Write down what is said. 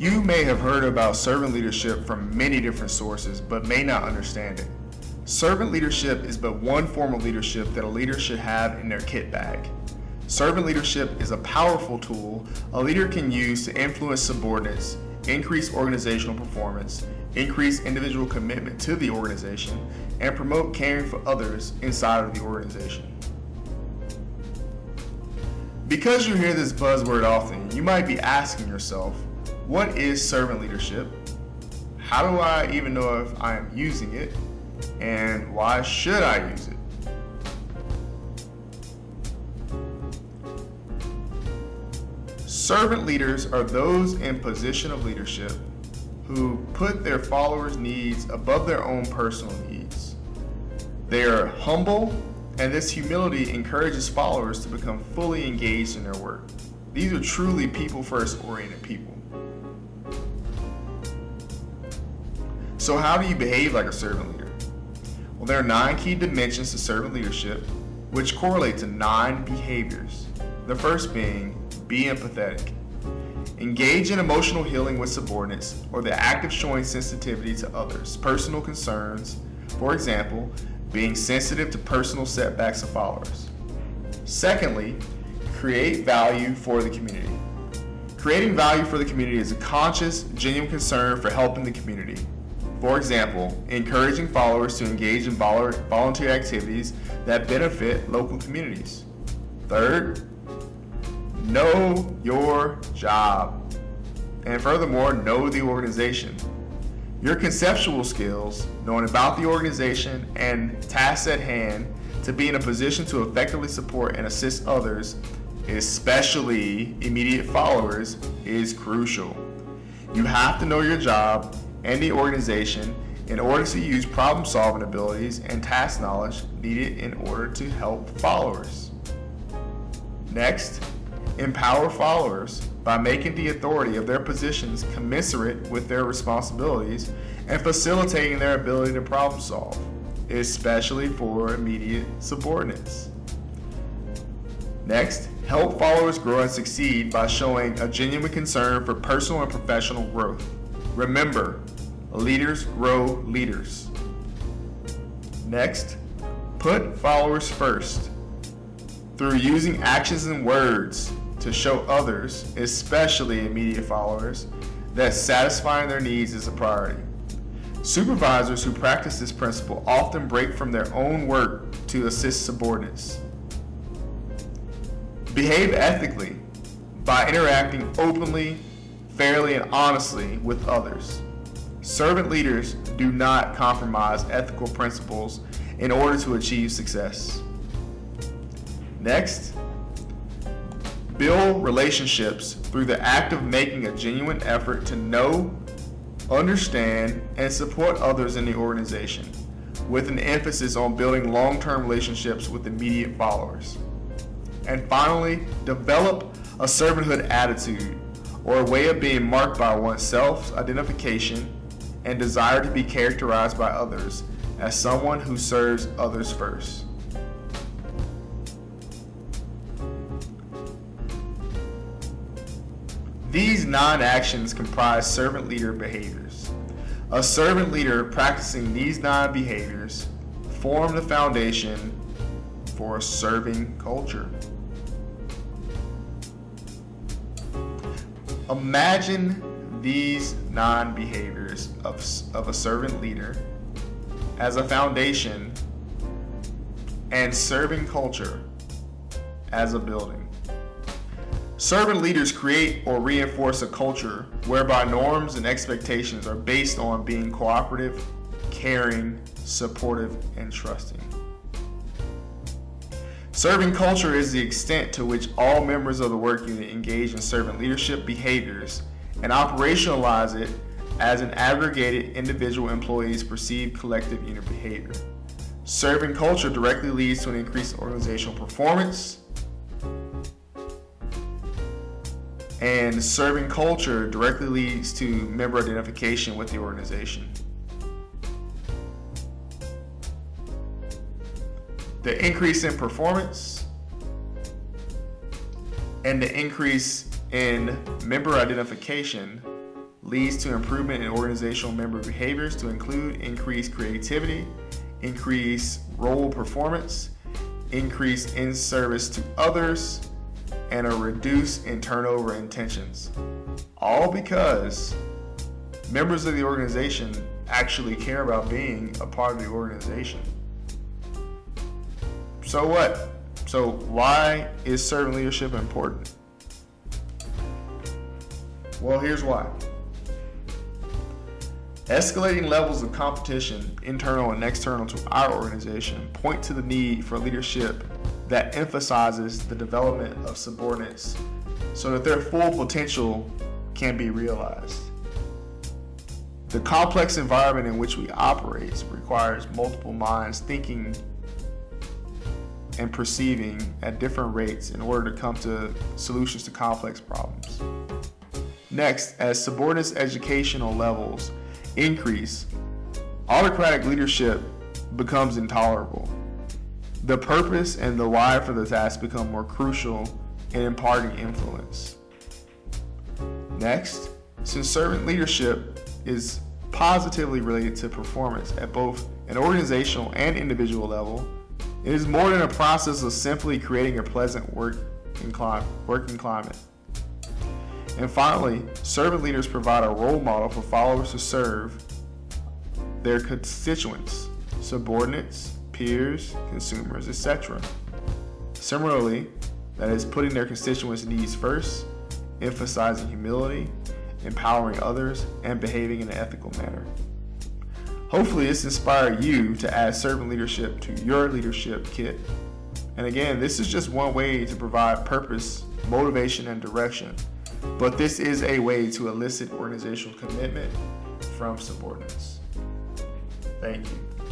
You may have heard about servant leadership from many different sources, but may not understand it. Servant leadership is but one form of leadership that a leader should have in their kit bag. Servant leadership is a powerful tool a leader can use to influence subordinates, increase organizational performance, increase individual commitment to the organization, and promote caring for others inside of the organization. Because you hear this buzzword often, you might be asking yourself, what is servant leadership? How do I even know if I am using it? And why should I use it? Servant leaders are those in position of leadership who put their followers' needs above their own personal needs. They are humble, and this humility encourages followers to become fully engaged in their work. These are truly people-first oriented people. So how do you behave like a servant leader? Well, there are 9 key dimensions to servant leadership, which correlate to 9 behaviors. The first being, be empathetic. Engage in emotional healing with subordinates, or the act of showing sensitivity to others' personal concerns. For example, being sensitive to personal setbacks of followers. Secondly, create value for the community. Creating value for the community is a conscious, genuine concern for helping the community. For example, encouraging followers to engage in volunteer activities that benefit local communities. Third, know your job. And furthermore, know the organization. Your conceptual skills, knowing about the organization and tasks at hand to be in a position to effectively support and assist others, especially immediate followers, is crucial. You have to know your job and the organization in order to use problem-solving abilities and task knowledge needed in order to help followers. Next, empower followers by making the authority of their positions commensurate with their responsibilities and facilitating their ability to problem solve, especially for immediate subordinates. Next, help followers grow and succeed by showing a genuine concern for personal and professional growth. Remember, leaders grow leaders. Next, put followers first through using actions and words to show others, especially immediate followers, that satisfying their needs is a priority. Supervisors who practice this principle often break from their own work to assist subordinates. Behave ethically by interacting openly, fairly, and honestly with others. Servant leaders do not compromise ethical principles in order to achieve success. Next, build relationships through the act of making a genuine effort to know, understand, and support others in the organization, with an emphasis on building long-term relationships with immediate followers. And finally, develop a servanthood attitude, or a way of being marked by one's self-identification and desire to be characterized by others as someone who serves others first. These 9 actions comprise servant leader behaviors. A servant leader practicing these 9 behaviors form the foundation for a serving culture. Imagine these 9 behaviors of a servant leader as a foundation and serving culture as a building. Servant leaders create or reinforce a culture whereby norms and expectations are based on being cooperative, caring, supportive, and trusting. Serving culture is the extent to which all members of the work unit engage in servant leadership behaviors and operationalize it as an aggregated individual employee's perceived collective unit behavior. Serving culture directly leads to an increase in organizational performance, and serving culture directly leads to member identification with the organization. The increase in performance and the increase in member identification leads to improvement in organizational member behaviors to include increased creativity, increased role performance, increase in service to others, and a reduce in turnover in tensions. All because members of the organization actually care about being a part of the organization. So what? So why is servant leadership important? Well, here's why. Escalating levels of competition, internal and external to our organization, point to the need for leadership that emphasizes the development of subordinates so that their full potential can be realized. The complex environment in which we operate requires multiple minds thinking and perceiving at different rates in order to come to solutions to complex problems. Next, as subordinates' educational levels increase, autocratic leadership becomes intolerable. The purpose and the why for the task become more crucial in imparting influence. Next, since servant leadership is positively related to performance at both an organizational and individual level, it is more than a process of simply creating a pleasant working climate. And finally, servant leaders provide a role model for followers to serve their constituents, subordinates, peers, consumers, etc. Similarly, that is putting their constituents' needs first, emphasizing humility, empowering others, and behaving in an ethical manner. Hopefully, this inspired you to add servant leadership to your leadership kit. And again, this is just one way to provide purpose, motivation, and direction. But this is a way to elicit organizational commitment from subordinates. Thank you.